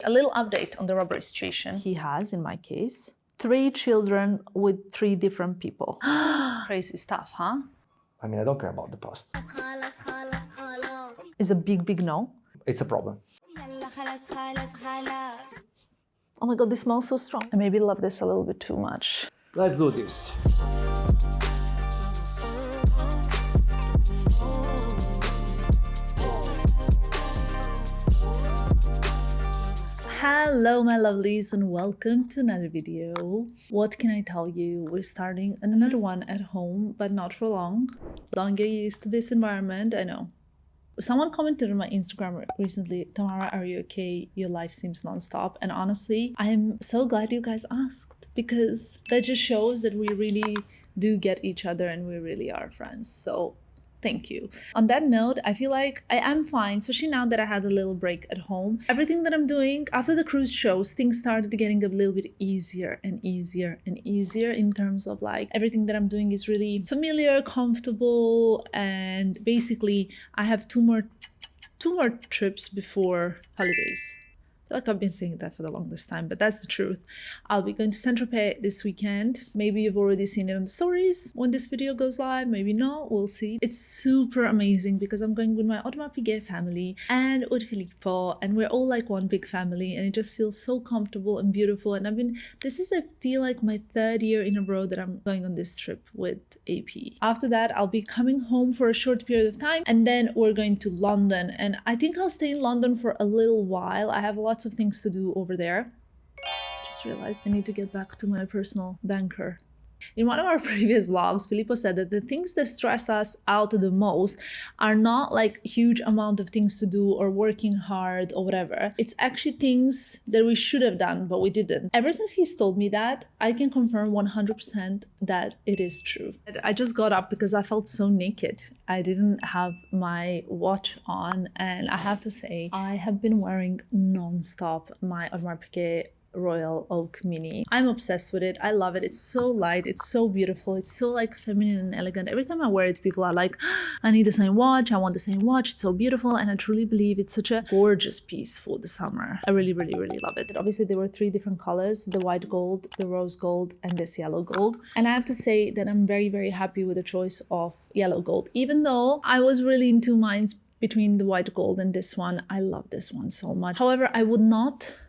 A little update on the robbery situation. He has, in my case, 3 children with 3 different people. Crazy stuff, huh? I mean, I don't care about the past. It's a big no. It's a problem. Oh my god, this smells so strong. I maybe love this a little bit too much. Let's do this. Hello my lovelies and welcome to another video. What can I tell you? We're starting another one at home, but not for long. Don't get used to this environment, I know. Someone commented on my Instagram recently, Tamara, are you okay? Your life seems non-stop. And honestly, I'm so glad you guys asked, because that just shows that we really do get each other and we really are friends. So thank you. On that note, I feel like I am fine, especially now that I had a little break at home. Everything that I'm doing after the cruise shows, things started getting a little bit easier and easier and easier in terms of like everything that I'm doing is really familiar, comfortable, and basically I have two more trips before holidays. I feel like I've been saying that for the longest time, but that's the truth. I'll be going to Saint Tropez this weekend. Maybe you've already seen it on the stories when this video goes live, maybe not, we'll see. It's super amazing because I'm going with my Audemars Piguet family and with Filippo, and we're all like one big family, and it just feels so comfortable and beautiful. And this is, I feel like, my 3rd year in a row that I'm going on this trip with AP. After that, I'll be coming home for a short period of time, and then we're going to London. And I think I'll stay in London for a little while. I have lots of things to do over there. Just realized I need to get back to my personal banker. In one of our previous vlogs, Filippo said that the things that stress us out the most are not like huge amount of things to do or working hard or whatever. It's actually things that we should have done, but we didn't. Ever since he's told me that, I can confirm 100% that it is true. I just got up because I felt so naked. I didn't have my watch on, and I have to say, I have been wearing non-stop my Audemars Piguet Royal Oak Mini. I'm obsessed with it. I love it. It's so light. It's so beautiful. It's so like feminine and elegant. Every time I wear it, people are like, I need the same watch. I want the same watch. It's so beautiful. And I truly believe it's such a gorgeous piece for the summer. I really, really, really love it. Obviously, there were 3 different colors, the white gold, the rose gold, and this yellow gold. And I have to say that I'm very, very happy with the choice of yellow gold. Even though I was really in 2 minds between the white gold and this one. I love this one so much. However, I would not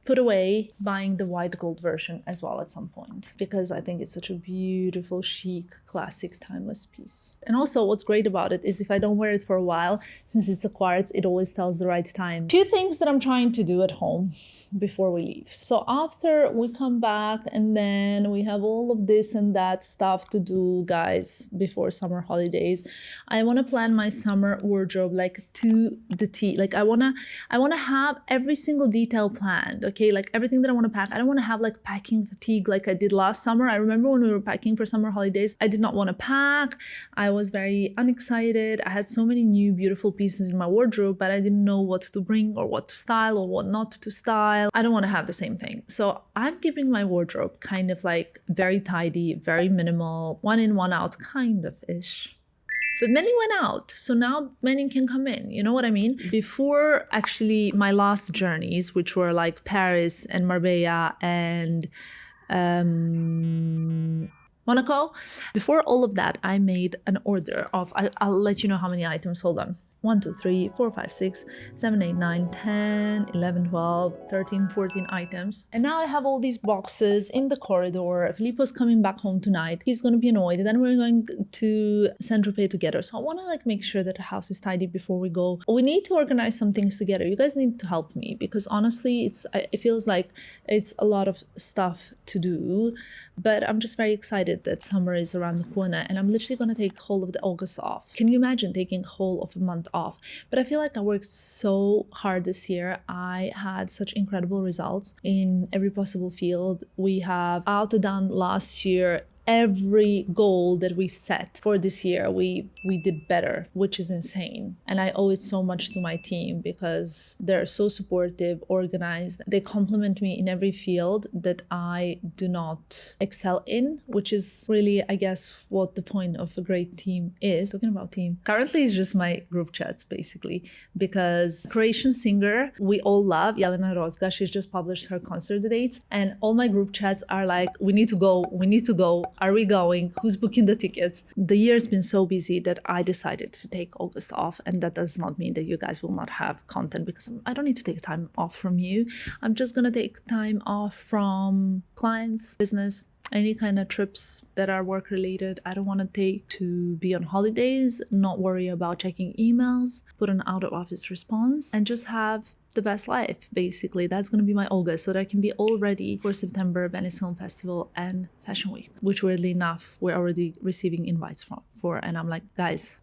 put away buying the white gold version as well at some point, because I think it's such a beautiful, chic, classic, timeless piece. And also what's great about it is if I don't wear it for a while, since it's a quartz, it always tells the right time. Few things that I'm trying to do at home before we leave. So after we come back and then we have all of this and that stuff to do, guys, before summer holidays, I want to plan my summer wardrobe like to the T. Like I want to have every single detail planned, okay? Like everything that I want to pack. I don't want to have like packing fatigue like I did last summer. I remember when we were packing for summer holidays, I did not want to pack. I was very unexcited. I had so many new beautiful pieces in my wardrobe, but I didn't know what to bring or what to style or what not to style. I don't want to have the same thing. So I'm keeping my wardrobe kind of like very tidy, very minimal, 1 in, 1 out kind of ish. But many went out, so now many can come in, you know what I mean? Before actually my last journeys, which were like Paris and Marbella and Monaco, before all of that, I made an order of, I'll let you know how many items, hold on. 1, 2, 3, 4, 5, 6, 7, 8, 9, 10, 11, 12, 13, 14 items. And now I have all these boxes in the corridor. Filippo's coming back home tonight. He's going to be annoyed. And then we're going to Saint Tropez together. So I want to like make sure that the house is tidy before we go. We need to organize some things together. You guys need to help me because honestly, it feels like it's a lot of stuff to do. But I'm just very excited that summer is around the corner and I'm literally going to take whole of the August off. Can you imagine taking whole of a month off? But I feel like I worked so hard this year. I had such incredible results in every possible field. We have outdone last year every goal that we set for this year, we did better, which is insane. And I owe it so much to my team because they're so supportive, organized. They compliment me in every field that I do not excel in, which is really, I guess, what the point of a great team is. Talking about team, currently it's just my group chats basically, because Croatian singer we all love, Jelena Rozga, she's just published her concert dates, and all my group chats are like, we need to go, are we going, who's booking the tickets? The year's been so busy that I decided to take August off, and that does not mean that you guys will not have content, because I don't need to take time off from you. I'm just gonna take time off from clients, business, any kind of trips that are work related. I don't want to take to be on holidays, not worry about checking emails, put an out of office response, and just have the best life. Basically, that's going to be my August, so that I can be all ready for September, Venice Film Festival and Fashion Week, which weirdly enough we're already receiving invites for, and I'm like, guys,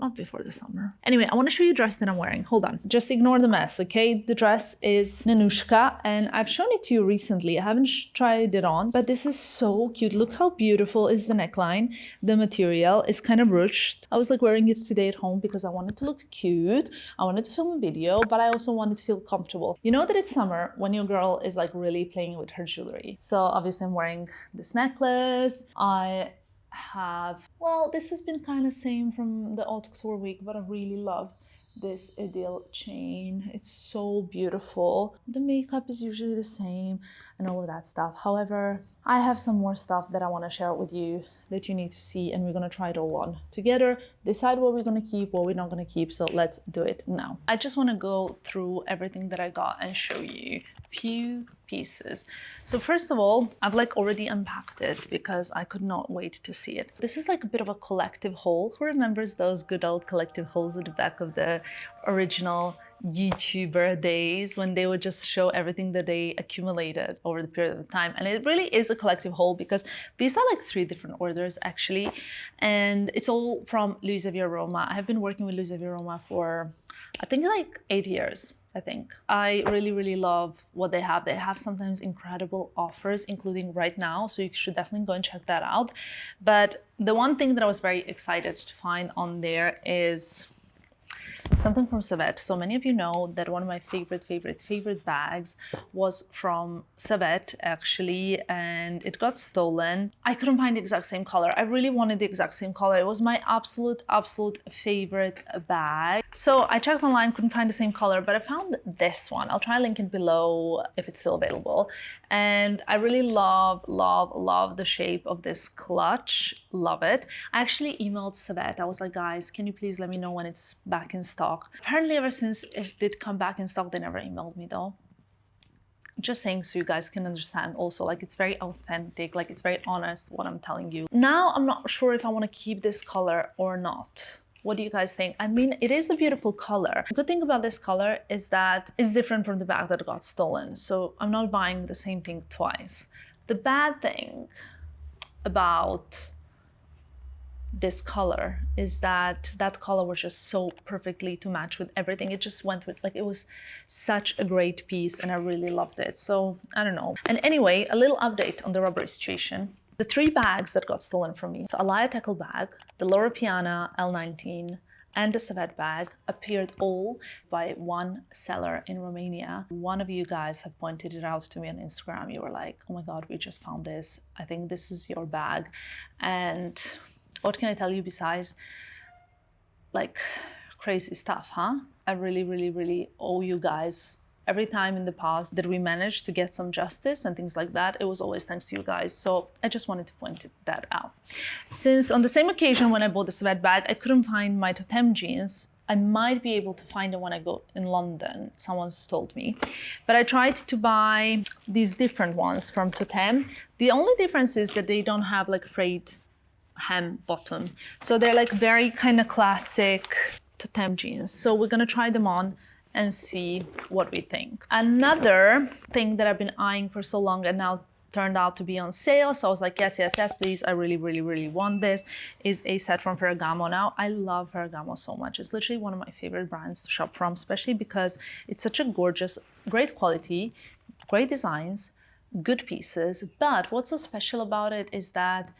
not before the summer. Anyway, I want to show you the dress that I'm wearing. Hold on. Just ignore the mess, okay? The dress is Nanushka, and I've shown it to you recently. I haven't tried it on, but this is so cute. Look how beautiful is the neckline. The material is kind of ruched. I was like wearing it today at home because I wanted to look cute. I wanted to film a video, but I also wanted to feel comfortable. You know that it's summer when your girl is like really playing with her jewelry. So obviously I'm wearing this necklace. Well, this has been kind of same from the haute couture week, but I really love this Ideal chain. It's so beautiful. The makeup is usually the same and all of that stuff. However, I have some more stuff that I want to share with you that you need to see, and we're going to try it all on together, decide what we're going to keep, what we're not going to keep. So let's do it now. I just want to go through everything that I got and show you a few pieces. So first of all, I've like already unpacked it because I could not wait to see it. This is like a bit of a collective haul. Who remembers those good old collective hauls at the back of the original YouTuber days when they would just show everything that they accumulated over the period of time? And it really is a collective haul because these are like 3 different orders actually, and it's all from Luisa Via Roma. I have been working with Luisa Via Roma for I think like 8 years. I think I really love what they have. They have sometimes incredible offers, including right now, so you should definitely go and check that out. But the one thing that I was very excited to find on there is something from Savet. So many of you know that one of my favorite bags was from Savet actually, and it got stolen. I couldn't find the exact same color. I really wanted the exact same color. It was my absolute favorite bag. So I checked online, couldn't find the same color, but I found this one. I'll try to link it below if it's still available. And I really love the shape of this clutch. Love it. I actually emailed Savet. I was like, guys, can you please let me know when it's back in stock? Apparently ever since it did come back in stock, they never emailed me though. Just saying so you guys can understand also, like it's very authentic, like it's very honest what I'm telling you. Now I'm not sure if I want to keep this color or not. What do you guys think? I mean, it is a beautiful color. The good thing about this color is that it's different from the bag that got stolen. So I'm not buying the same thing twice. The bad thing about this color is that that color was just so perfectly to match with everything. It just went with, like, it was such a great piece and I really loved it. So I don't know. And anyway, a little update on the robbery situation. The 3 bags that got stolen from me, so Alaya Tekel bag, the Laura Piana L19, and the Savet bag appeared all by one seller in Romania. One of you guys have pointed it out to me on Instagram. You were like, oh my God, we just found this. I think this is your bag. And what can I tell you besides like crazy stuff, huh? I really owe you guys. Every time in the past that we managed to get some justice and things like that, it was always thanks to you guys. So I just wanted to point that out. Since on the same occasion when I bought the Savet bag, I couldn't find my Totem jeans. I might be able to find it when I go in London, someone's told me. But I tried to buy these different ones from Totem. The only difference is that they don't have like frayed hem bottom. So they're like very kind of classic Totem jeans. So we're gonna try them on and see what we think. Another thing that I've been eyeing for so long and now turned out to be on sale, so I was like, yes, please, I really want this, is a set from Ferragamo. Now, I love Ferragamo so much. It's literally one of my favorite brands to shop from, especially because it's such a gorgeous, great quality, great designs, good pieces, but what's so special about it is that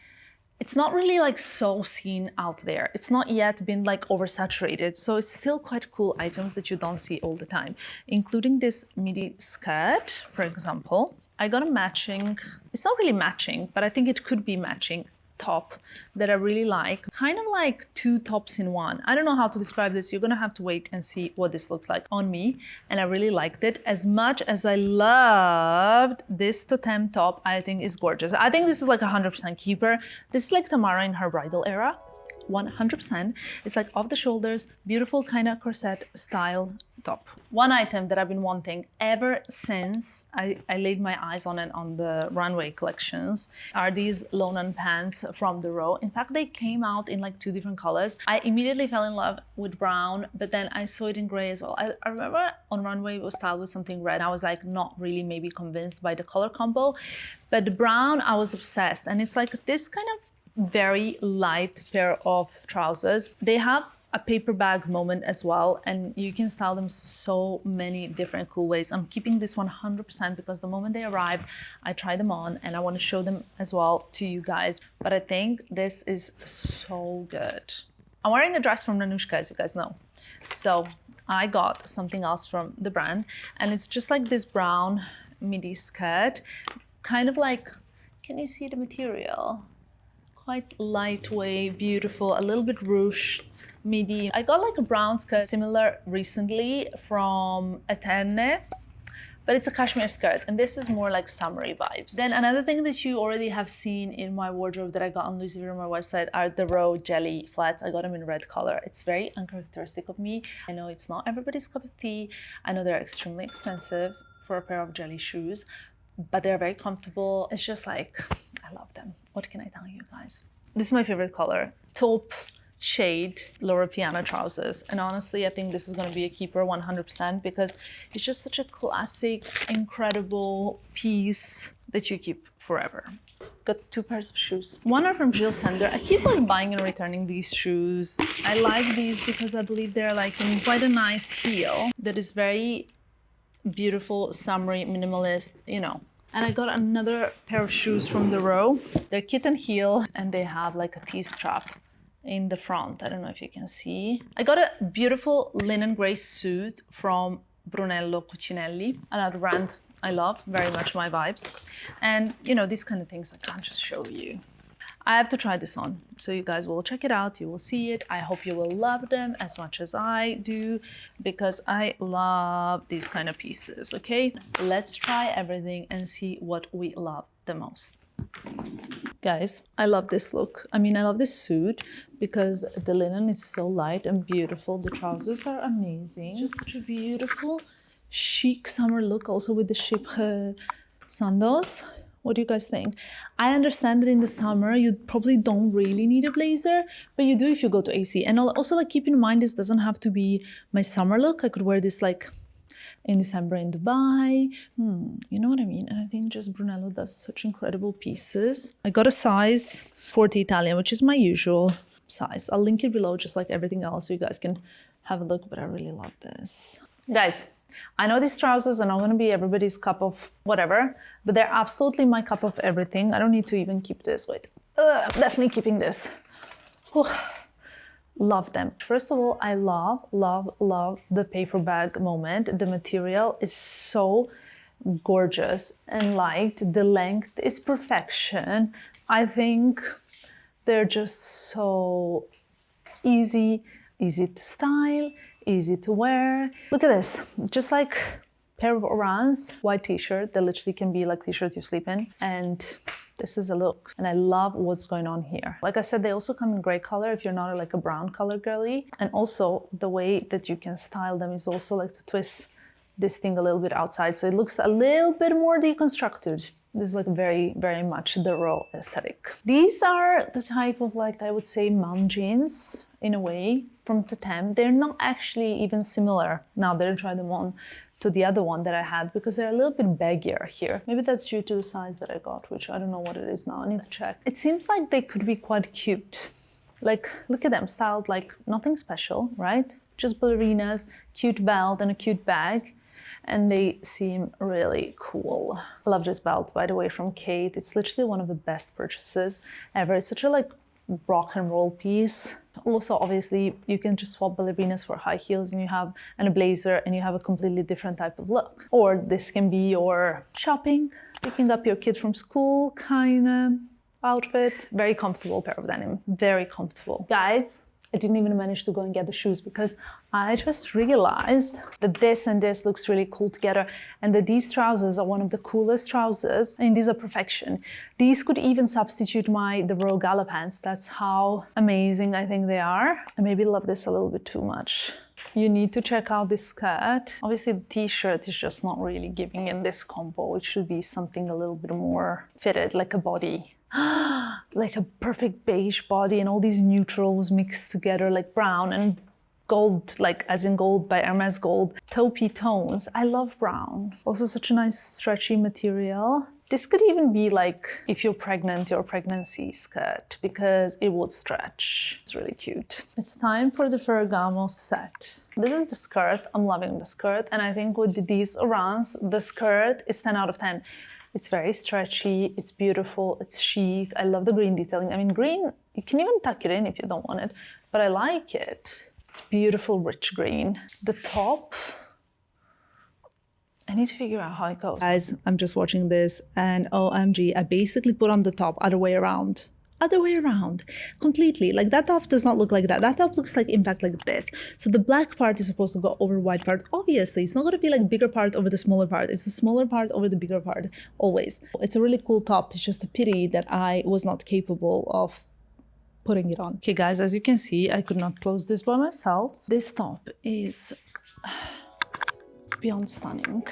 it's not really like so seen out there. It's not yet been like oversaturated. So it's still quite cool items that you don't see all the time, including this midi skirt, for example. I got a matching, it's not really matching, but I think it could be matching top that I really like. Kind of like two tops in one. I don't know how to describe this. You're gonna have to wait and see what this looks like on me. And I really liked it. As much as I loved this totem top, I think is gorgeous. I think this is like 100% keeper. This is like Tamara in her bridal era. 100%. It's like off the shoulders, beautiful kind of corset style top. One item that I've been wanting ever since I laid my eyes on it on the runway collections are these Lonan pants from the row. In fact, they came out in like 2 different colors. I immediately fell in love with brown, but then I saw it in gray as well. I remember on runway it was styled with something red. I was like not really maybe convinced by the color combo, but the brown I was obsessed. And it's like this kind of very light pair of trousers. They have a paper bag moment as well, and you can style them so many different cool ways. I'm keeping this 100% because the moment they arrive, I try them on and I want to show them as well to you guys. But I think this is so good. I'm wearing a dress from Nanushka, as you guys know. So I got something else from the brand, and it's just like this brown midi skirt, kind of like, can you see the material? Quite lightweight, beautiful, a little bit ruched, midi. I got like a brown skirt similar recently from Eterne, but it's a cashmere skirt, and this is more like summery vibes. Then another thing that you already have seen in my wardrobe that I got on Louis Vuitton website are the Row jelly flats. I got them in red color. It's very uncharacteristic of me. I know it's not everybody's cup of tea. I know they're extremely expensive for a pair of jelly shoes, but they're very comfortable. It's just like, I love them. What can I tell you guys? This is my favorite color. Taupe shade Loro Piana trousers. And honestly, I think this is gonna be a keeper 100% because it's just such a classic, incredible piece that you keep forever. Got 2 pairs of shoes. One are from Gilles Sander. I keep like buying and returning these shoes. I like these because I believe they're like in quite a nice heel that is very beautiful, summery, minimalist, you know. And I got another pair of shoes from the Row. They're kitten heel and they have like a T-strap in the front. I don't know if you can see. I got a beautiful linen gray suit from Brunello Cucinelli, another brand I love, very much my vibes. And you know, these kind of things I can't just show you. I have to try this on, so you guys will check it out, you will see it. I hope you will love them as much as I do, because I love these kind of pieces, okay? Let's try everything and see what we love the most. Guys, I love this look. I mean, I love this suit because the linen is so light and beautiful. The trousers are amazing. It's just such a beautiful, chic summer look, also with the chypre sandals. What do you guys think? I understand that in the summer, you probably don't really need a blazer, but you do if you go to AC. And also like keep in mind, this doesn't have to be my summer look. I could wear this like in December in Dubai. You know what I mean? And I think just Brunello does such incredible pieces. I got a size 40 Italian, which is my usual size. I'll link it below just like everything else so you guys can have a look, but I really love this. Guys, I know these trousers are not going to be everybody's cup of whatever, but they're absolutely my cup of everything. I don't need to even keep this. Wait, I'm definitely keeping this. Whew. Love them. First of all, I love the paper bag moment. The material is so gorgeous and light. The length is perfection. I think they're just so easy to style, easy to wear. Look at this, just like pair of Orans, white t-shirt that literally can be like t-shirt you sleep in. And this is a look. And I love what's going on here. Like I said, they also come in gray color if you're not like a brown color girly. And also the way that you can style them is also like to twist this thing a little bit outside. So it looks a little bit more deconstructed. This is like very, very much the Row aesthetic. These are the type of like, I would say mom jeans in a way from Totem. They're not actually even similar now that I tried them on to the other one that I had because they're a little bit baggier here. Maybe that's due to the size that I got, which I don't know what it is now. I need to check. It seems like they could be quite cute. Like, look at them, styled like nothing special, right? Just ballerinas, cute belt and a cute bag. and they seem really cool. I love this belt, by the way, from Kate. It's literally one of the best purchases ever. It's such a like rock and roll piece. Also, obviously, you can just swap ballerinas for high heels and you have and a blazer and you have a completely different type of look. Or this can be your shopping, picking up your kid from school kind of outfit. Very comfortable pair of denim, very comfortable. Guys, I didn't even manage to go and get the shoes because I just realized that this and this looks really cool together and that these trousers are one of the coolest trousers. I mean, these are perfection. These could even substitute the Royal Gala pants. That's how amazing I think they are. I maybe love this a little bit too much. You need to check out this skirt. Obviously, the t-shirt is just not really giving in this combo. It should be something a little bit more fitted, like a body. Like a perfect beige body and all these neutrals mixed together, like brown and gold, like as in gold by Hermes Gold. Taupey tones. I love brown. Also such a nice stretchy material. This could even be like if you're pregnant, your pregnancy skirt, because it would stretch. It's really cute. It's time for the Ferragamo set. This is the skirt. I'm loving the skirt. And I think with these runs, the skirt is 10 out of 10. It's very stretchy, it's beautiful, it's chic. I love the green detailing. I mean, green, you can even tuck it in if you don't want it, but I like it. It's beautiful, rich green. The top, I need to figure out how it goes. Guys, I'm just watching this and OMG, I basically put on the top other way around. Other way around, completely. Like that top does not look like that. That top looks like, in fact, like this. So the black part is supposed to go over white part. Obviously, it's not gonna be like bigger part over the smaller part. It's the smaller part over the bigger part, always. It's a really cool top. It's just a pity that I was not capable of putting it on. Okay, guys, as you can see, I could not close this by myself. This top is beyond stunning.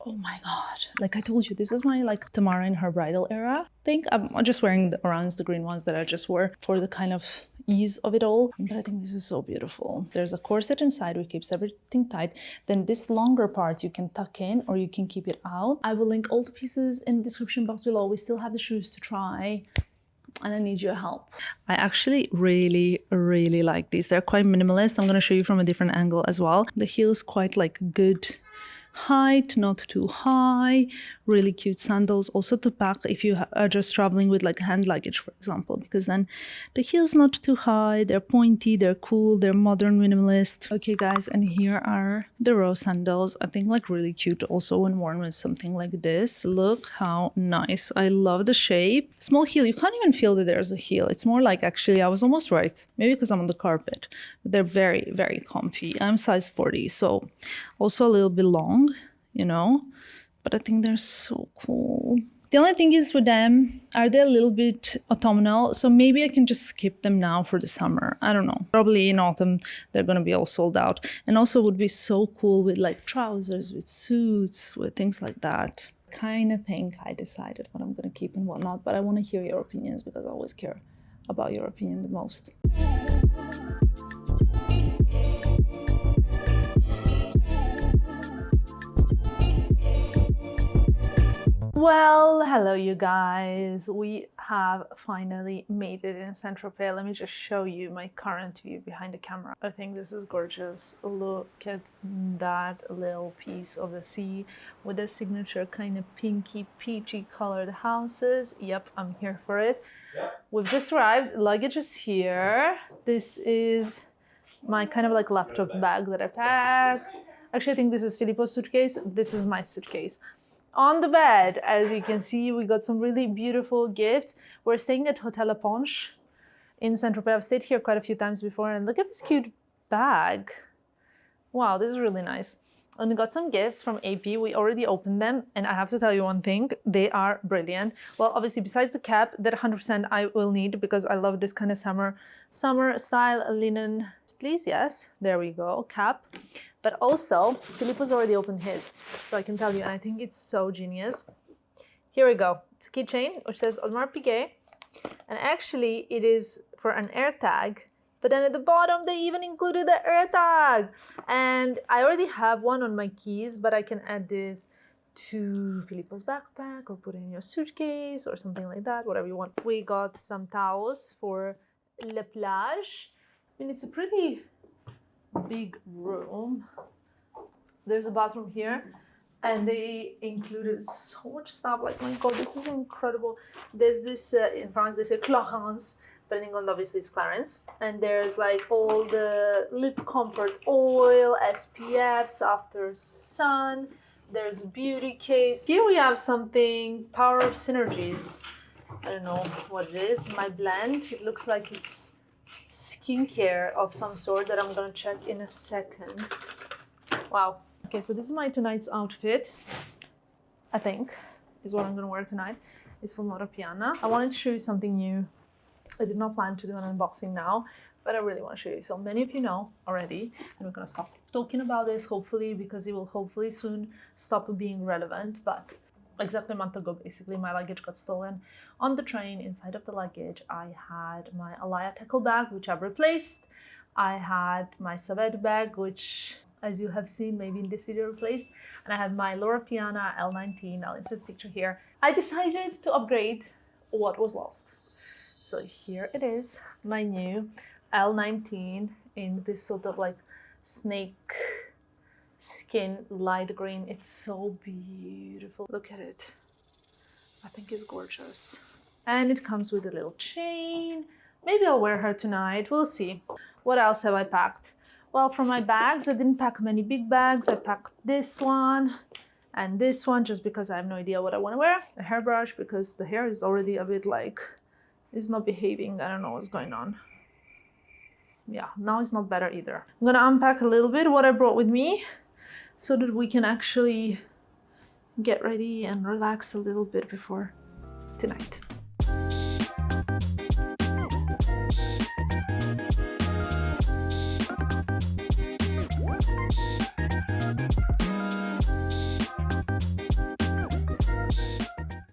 Oh my god, like I told you, this is my like Tamara in her bridal era thing. I'm just wearing the orange, the green ones that I just wore for the kind of ease of it all. But I think this is so beautiful. There's a corset inside which keeps everything tight. Then this longer part you can tuck in or you can keep it out. I will link all the pieces in the description box below. We still have the shoes to try and I need your help. I actually really like these. They're quite minimalist. I'm going to show you from a different angle as well. The heel is quite like good height, not too high. Really cute sandals also to pack if you are just traveling with like hand luggage, for example, because then the heel's not too high, they're pointy, they're cool, they're modern minimalist. Okay guys, and here are the rose sandals. I think like really cute also when worn with something like this. Look how nice. I love the shape. Small heel, you can't even feel that there's a heel. It's more like, actually I was almost right, maybe because I'm on the carpet. But they're very comfy. I'm size 40, so also a little bit long, you know, but I think they're so cool. The only thing is with them, are they a little bit autumnal? So maybe I can just skip them now for the summer. I don't know. Probably in autumn, they're gonna be all sold out. And also would be so cool with like trousers, with suits, with things like that. Kind of think I decided what I'm gonna keep and what not, but I wanna hear your opinions because I always care about your opinion the most. Well, hello you guys. We have finally made it in Saint Tropez. Let me just show you my current view behind the camera. I think this is gorgeous. Look at that little piece of the sea with the signature kind of pinky peachy colored houses. Yep, I'm here for it. We've just arrived. Luggage is here. This is my kind of like laptop bag that I packed. Actually, I think this is Filippo's suitcase. This is my suitcase. On the bed, as you can see, we got some really beautiful gifts. We're staying at Hotel La Ponche in Saint Tropez. I've stayed here quite a few times before, and look at this cute bag. Wow, this is really nice. And we got some gifts from AP. We already opened them, and I have to tell you one thing, they are brilliant. Well, obviously, besides the cap, that 100% I will need because I love this kind of summer style linen. Please, yes, there we go, cap. But also, Filippo's already opened his, so I can tell you, and I think it's so genius. Here we go. It's a keychain which says Audemars Piguet, and actually it is for an AirTag, but then at the bottom they even included the AirTag. And I already have one on my keys, but I can add this to Filippo's backpack or put it in your suitcase or something like that, whatever you want. We got some towels for La Plage. I mean, it's a pretty big room. there's a bathroom here, and they included so much stuff. Like, my god, this is incredible. There's this in France they say Clarence, but in England obviously it's Clarence. And there's like all the lip comfort oil, SPFs, after sun. There's a beauty case. Here we have something, power of synergies. I don't know what it is. My blend, it looks like it's skincare of some sort that I'm gonna check in a second. Wow. Okay, so this is my tonight's outfit, I think, is what I'm gonna wear tonight. It's from Loro Piana. I wanted to show you something new. I did not plan to do an unboxing now, but I really want to show you. So many of you know already, and we're gonna stop talking about this, hopefully, because it will hopefully soon stop being relevant. But exactly a month ago, basically, my luggage got stolen on the train. Inside of the luggage, I had my Alaya tackle bag, which I've replaced. I had my Saved bag, which, as you have seen maybe in this video, replaced. And I had my Loro Piana L19. I'll insert a picture here. I decided to upgrade what was lost. So here it is, my new L19 in this sort of like snake skin light green. It's so beautiful. Look at it. I think it's gorgeous. And it comes with a little chain. Maybe I'll wear her tonight. We'll see. What else have I packed? Well, for my bags, I didn't pack many big bags. I packed this one and this one just because I have no idea what I want to wear. A hairbrush because the hair is already a bit like, it's not behaving. I don't know what's going on. Yeah, now it's not better either. I'm gonna unpack a little bit what I brought with me so that we can actually get ready and relax a little bit before tonight.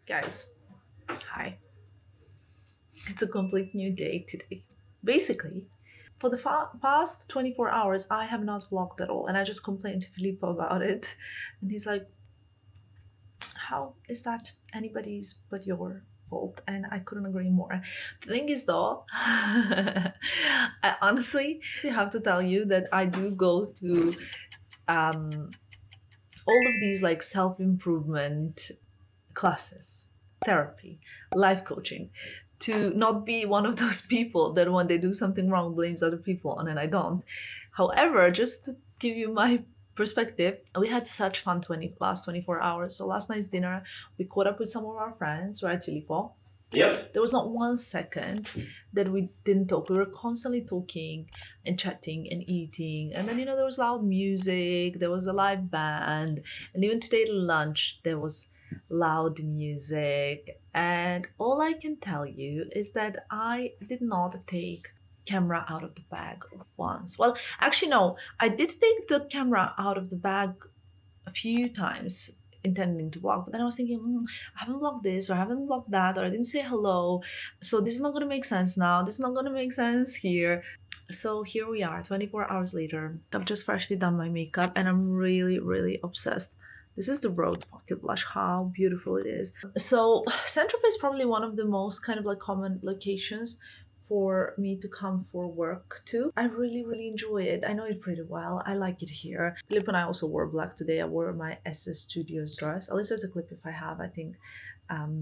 Guys, hi. It's a complete new day today. Basically, for the past 24 hours, I have not vlogged at all. And I just complained to Filippo about it. And he's like, how is that anybody's but your fault? And I couldn't agree more. The thing is though, I honestly have to tell you that I do go to all of these like self-improvement classes, therapy, life coaching, to not be one of those people that when they do something wrong blames other people on, and I don't. However, just to give you my perspective, we had such fun last 24 hours. So last night's dinner, we caught up with some of our friends, right, Filippo? Yep. There was not 1 second that we didn't talk. We were constantly talking and chatting and eating. And then, you know, there was loud music, there was a live band, and even today at lunch, there was loud music. And all I can tell you is that I did not take camera out of the bag once. Well, actually no, I did take the camera out of the bag a few times intending to vlog, but then I was thinking, I haven't vlogged this or I haven't vlogged that, or I didn't say hello, so this is not gonna make sense now, this is not gonna make sense here. So here we are, 24 hours later. I've just freshly done my makeup and I'm really obsessed. This is the Rode Pocket Blush. How beautiful it is. So Saint Tropez is probably one of the most kind of like common locations for me to come for work to. I really enjoy it. I know it pretty well. I like it here. Filippo and I also wore black today. I wore my SS Studios dress. I'll insert a clip if I have. I think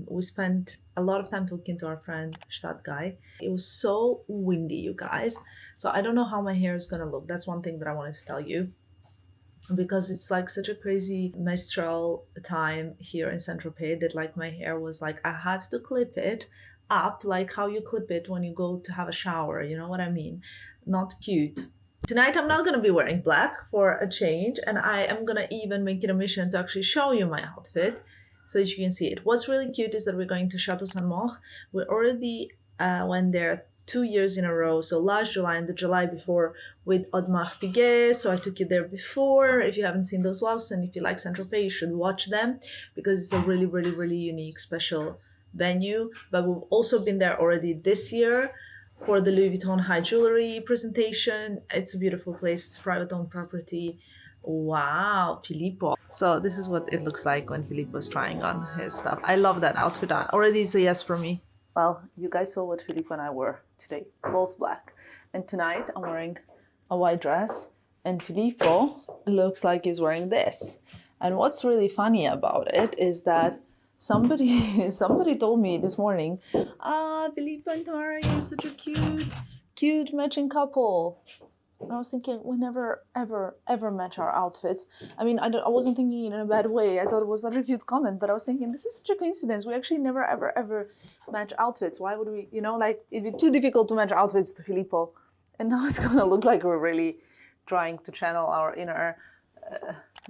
we spent a lot of time talking to our friend Stad guy. It was so windy, you guys. So I don't know how my hair is gonna look. That's one thing that I wanted to tell you, because it's like such a crazy menstrual time here in Saint Tropez that like my hair was like, I had to clip it up like how you clip it when you go to have a shower, you know what I mean? Not cute. Tonight I'm not gonna be wearing black for a change, and I am gonna even make it a mission to actually show you my outfit so that you can see it. What's really cute is that we're going to Chateau Saint-Maur. We already went there 2 years in a row, so last July and the July before with Audemars Piguet, so I took you there before. If you haven't seen those vlogs and if you like Saint Tropez, you should watch them because it's a really unique, special venue. But we've also been there already this year for the Louis Vuitton high jewellery presentation. It's a beautiful place, it's private owned property. Wow, Filippo. So this is what it looks like when Filippo's trying on his stuff. I love that outfit. Already it's a yes for me. Well, you guys saw what Filippo and I wore today, both black. And tonight I'm wearing a white dress and Filippo looks like he's wearing this. And what's really funny about it is that somebody told me this morning, Filippo and Tamara, you're such a cute matching couple. And I was thinking, we never, ever match our outfits. I mean, I wasn't thinking it in a bad way. I thought it was such a cute comment, but I was thinking, this is such a coincidence. We actually never, ever match outfits. Why would we, like, it'd be too difficult to match outfits to Filippo. And now it's gonna look like we're really trying to channel our inner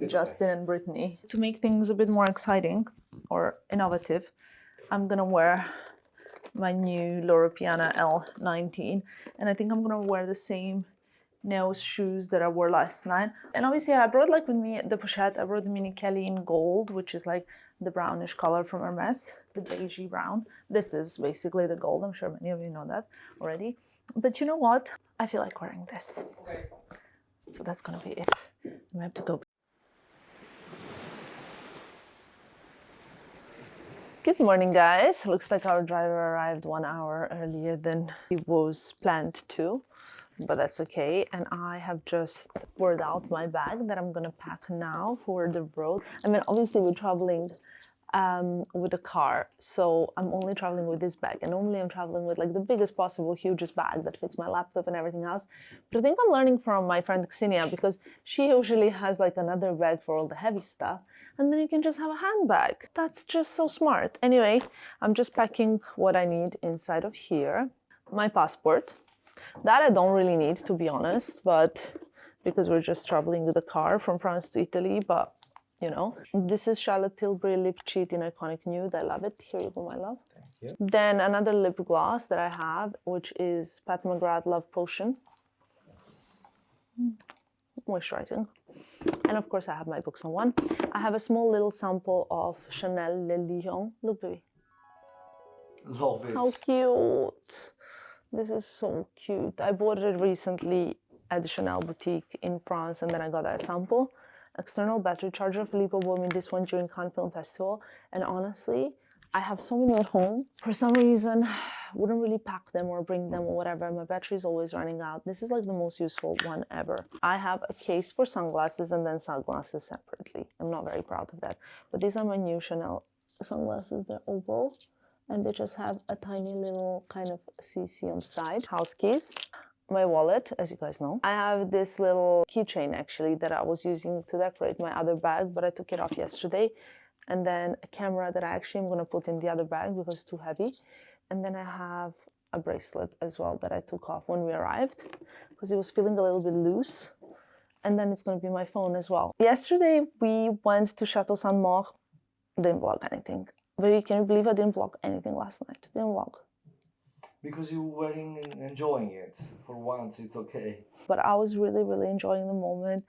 Justin and Brittany. To make things a bit more exciting or innovative, I'm gonna wear my new Loro Piana L19. And I think I'm gonna wear the same nails shoes that I wore last night. And obviously I brought like with me the pochette. I brought the Mini Kelly in gold, which is like the brownish color from Hermes, the beigey brown. This is basically the gold. I'm sure many of you know that already. But you know what? I feel like wearing this. Okay. So that's gonna be it. We have to go. Good morning, guys. Looks like our driver arrived 1 hour earlier than he was planned to. But that's okay. And I have just poured out my bag that I'm gonna pack now for the road. I mean, obviously we're traveling with a car, so I'm only traveling with this bag. And normally I'm traveling with like the biggest possible, hugest bag that fits my laptop and everything else. But I think I'm learning from my friend Ksenia, because she usually has like another bag for all the heavy stuff. And then you can just have a handbag. That's just so smart. Anyway, I'm just packing what I need inside of here. My passport. That I don't really need, to be honest, but because we're just traveling with a car from France to Italy, but you know. This is Charlotte Tilbury Lip Cheat in Iconic Nude. I love it. Here you go, my love. Thank you. Then another lip gloss that I have, which is Pat McGrath Love Potion. Moisturizing. And of course I have my books on one. I have a small little sample of Chanel Le Lion. Look, baby. Love it. How cute. This is so cute. I bought it recently at the Chanel boutique in France, and then I got that sample. External battery charger. Filippo bought me this one during Cannes Film Festival. And honestly, I have so many at home. For some reason, wouldn't really pack them or bring them or whatever. My battery is always running out. This is like the most useful one ever. I have a case for sunglasses and then sunglasses separately. I'm not very proud of that. But these are my new Chanel sunglasses. They're oval. And they just have a tiny little kind of CC on the side. House keys, my wallet, as you guys know. I have this little keychain actually that I was using to decorate my other bag, but I took it off yesterday. And then a camera that I actually am gonna put in the other bag because it's too heavy. And then I have a bracelet as well that I took off when we arrived because it was feeling a little bit loose. And then it's gonna be my phone as well. Yesterday we went to Chateau Saint-Maur. Didn't vlog anything. But can you believe I didn't vlog anything last night? Didn't vlog. Because you weren't enjoying it. For once, it's okay. But I was really enjoying the moment.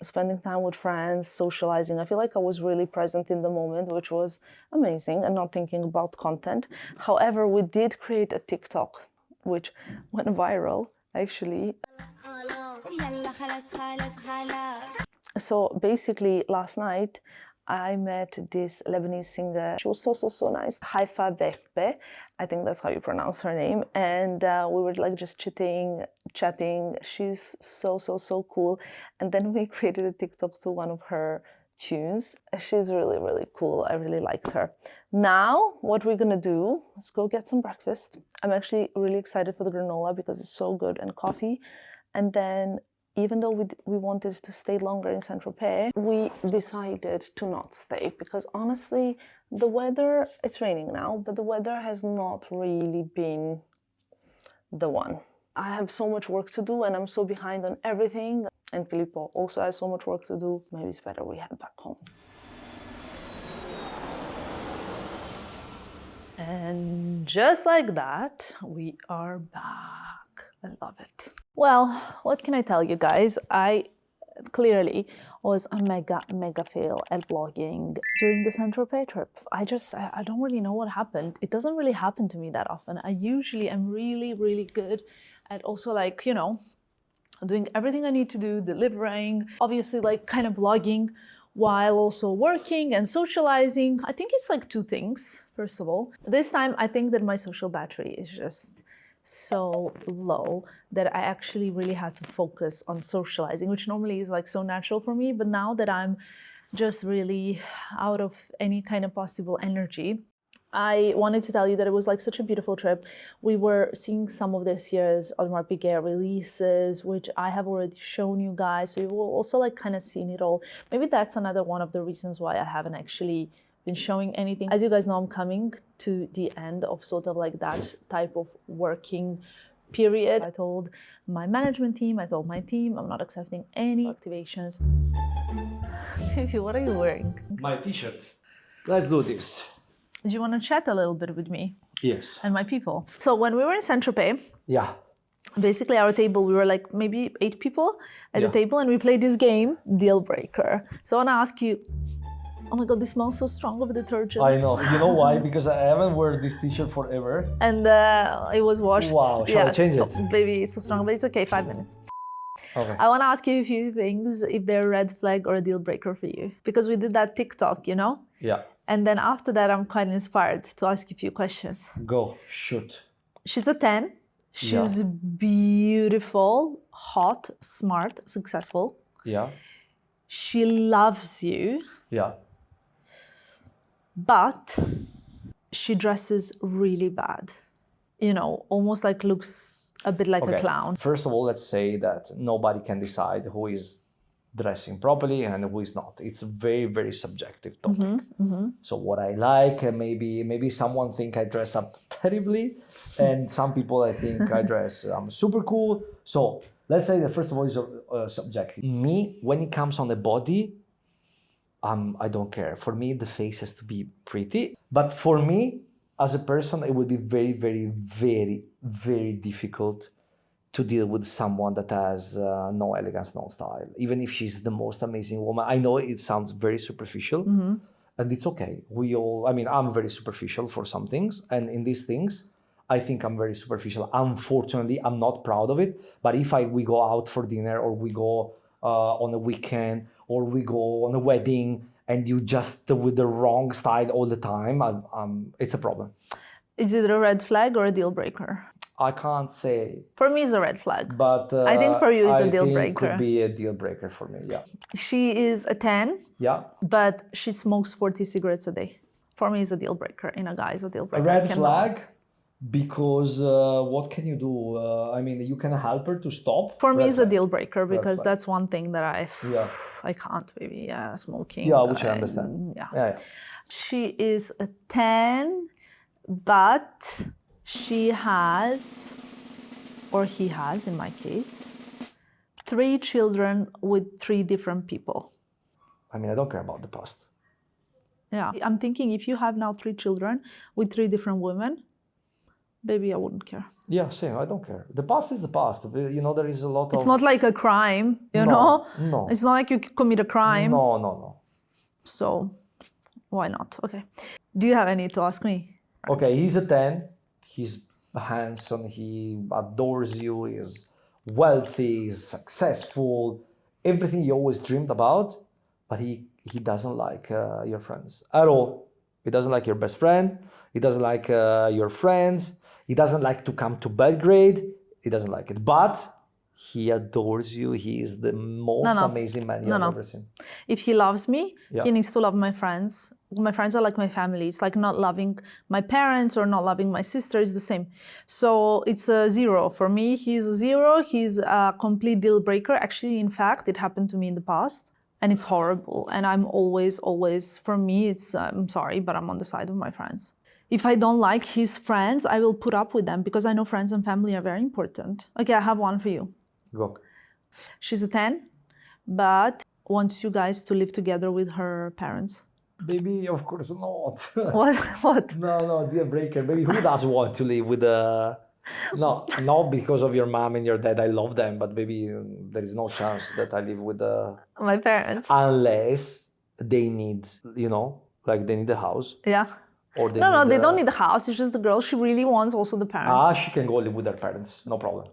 Spending time with friends, socializing. I feel like I was really present in the moment, which was amazing, and not thinking about content. However, we did create a TikTok, which went viral, actually. So basically, last night, I met this Lebanese singer. She was so nice. Haifa Vehbe, I think that's how you pronounce her name. And we were like just chatting. She's so cool. And then we created a TikTok to one of her tunes. She's really cool. I really liked her. Now, what we're gonna do, let's go get some breakfast. I'm actually really excited for the granola because it's so good, and coffee. And then even though we wanted to stay longer in Saint Tropez, we decided to not stay because honestly, the weather, it's raining now, but the weather has not really been the one. I have so much work to do and I'm so behind on everything. And Filippo also has so much work to do. Maybe it's better we head back home. And just like that, we are back. I love it. Well, what can I tell you guys? I clearly was a mega fail at vlogging during the Saint Tropez trip. I don't really know what happened. It doesn't really happen to me that often. I usually am really good at also like, you know, doing everything I need to do, delivering, obviously like kind of vlogging while also working and socializing. I think it's like two things. First of all, this time I think that my social battery is just so low that I actually really had to focus on socializing, which normally is like so natural for me. But now that I'm just really out of any kind of possible energy, I wanted to tell you that it was like such a beautiful trip. We were seeing some of this year's Audemars Piguet releases, which I have already shown you guys. So you will also like kind of seen it all. Maybe that's another one of the reasons why I haven't actually been showing anything. As you guys know, I'm coming to the end of sort of like that type of working period. I told my management team, I told my team, I'm not accepting any activations. Baby, what are you wearing? My t-shirt. Let's do this. Do you want to chat a little bit with me? Yes. And my people. So when we were in Saint Tropez, Yeah. basically our table, we were like maybe 8 people at the table, and we played this game, Deal Breaker. So I want to ask you, oh my God, this smells so strong of detergent. I know. You know why? Because I haven't worn this t-shirt forever. And it was washed. Wow, shall I change it? Baby, it's so strong, but it's okay, 5 minutes. Okay. I want to ask you a few things, if they're a red flag or a deal breaker for you. Because we did that TikTok, you know? Yeah. And then after that, I'm quite inspired to ask you a few questions. Go. Shoot. She's a 10. She's beautiful, hot, smart, successful. Yeah. She loves you, Yeah. but she dresses really bad. You know, almost like looks a bit like a clown. First of all, let's say that nobody can decide who is dressing properly and who is not. It's a very, very subjective topic. So what I like, maybe someone think I dress up terribly, and some people I think I dress super cool. So let's say that first of all is subjective. Me, when it comes on the body, I don't care. For me, the face has to be pretty. But for me, as a person, it would be very, very, very, very difficult to deal with someone that has no elegance, no style. Even if she's the most amazing woman. I know it sounds very superficial, and it's okay. I'm very superficial for some things. And in these things, I think I'm very superficial. Unfortunately, I'm not proud of it. But if we go out for dinner, or we go on a weekend, or we go on a wedding, and you just with the wrong style all the time, it's a problem. Is it a red flag or a deal breaker? I can't say. For me, it's a red flag. But I think for you, it's a deal breaker. It could be a deal breaker for me, yeah. She is a 10. Yeah. But she smokes 40 cigarettes a day. For me, it's a deal breaker. In a guy, it's a deal breaker. A red flag? Because what can you do? You can help her to stop. For me, it's a deal breaker because that's one thing that I can't maybe, smoking. Yeah, which I understand. Yeah. She is a 10, but she has, or he has in my case, 3 children with 3 different people. I don't care about the past. Yeah. I'm thinking if you have now 3 children with 3 different women, baby, I wouldn't care. Yeah, same. I don't care. The past is the past. There is a lot of... It's not like a crime, you know? No. It's not like you commit a crime. No. So, why not? Okay. Do you have any to ask me? Okay, he's a 10. He's handsome. He adores you. He's wealthy. He's successful. Everything you always dreamed about. But he doesn't like your friends at all. He doesn't like your best friend. He doesn't like your friends. He doesn't like to come to Belgrade. He doesn't like it. But he adores you. He is the most amazing man you've ever seen. If he loves me, he needs to love my friends. My friends are like my family. It's like not loving my parents or not loving my sister. It's the same. So it's a 0. For me, he's a 0. He's a complete deal breaker. Actually, in fact, it happened to me in the past. And it's horrible. And I'm always, for me, I'm sorry, but I'm on the side of my friends. If I don't like his friends, I will put up with them because I know friends and family are very important. Okay, I have one for you. Go. She's a 10, but wants you guys to live together with her parents. Baby, of course not. What? No, deal breaker. Baby, who does want to live with a... No, not because of your mom and your dad. I love them, but baby, there is no chance that I live with my parents. Unless they need, they need a house. Yeah. Or they they don't need a house. It's just the girl. She really wants also the parents. She can go live with her parents. No problem.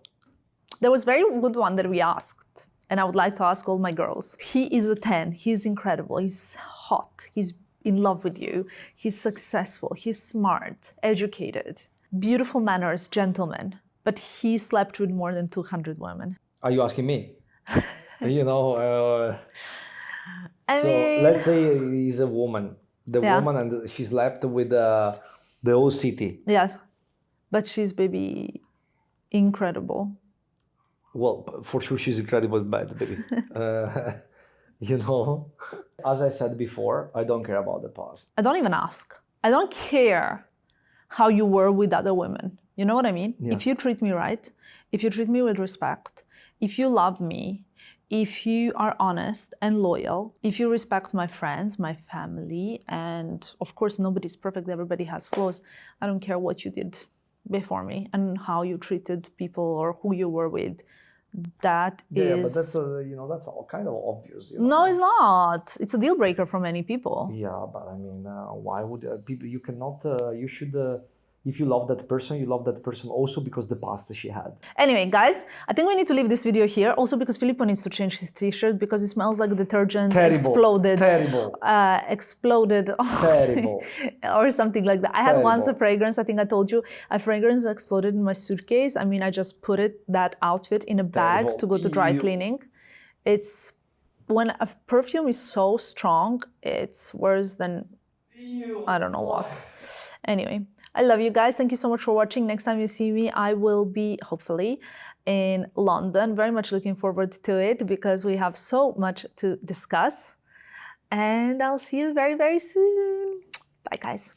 There was a very good one that we asked, and I would like to ask all my girls. He is a 10. He's incredible. He's hot. He's in love with you. He's successful. He's smart, educated, beautiful manners, gentleman. but he slept with more than 200 women. Are you asking me? You know, I so mean, let's say he's a woman. The Yeah. woman and she slept with the whole city. yes, but she's baby incredible. Well, for sure she's incredible bad, baby. You know, as I said before, I don't care about the past. I don't even ask. I don't care how you were with other women. You know what I mean? Yeah. If you treat me right, if you treat me with respect, if you love me, if you are honest and loyal, if you respect my friends, my family, and of course nobody's perfect, everybody has flaws. I don't care what you did before me and how you treated people or who you were with. That Yeah, is... but that's you know, that's all kind of obvious. You No, know? it's not. It's a deal breaker for many people. Yeah, but I mean, why would people? You cannot. You should. If you love that person, you love that person also because the past she had. Anyway, guys, I think we need to leave this video here. Also because Filippo needs to change his t-shirt because it smells like detergent exploded. Terrible. Exploded. Terrible. Or something like that. I had once a fragrance, I think I told you, a fragrance exploded in my suitcase. I mean, I just put that outfit in a bag Terrible. to go to dry cleaning. It's, when a perfume is so strong, it's worse than, I don't know what. Anyway, I love you guys. Thank you so much for watching. Next time you see me, I will be, hopefully, in London. Very much looking forward to it because we have so much to discuss. And I'll see you very, very soon. Bye, guys.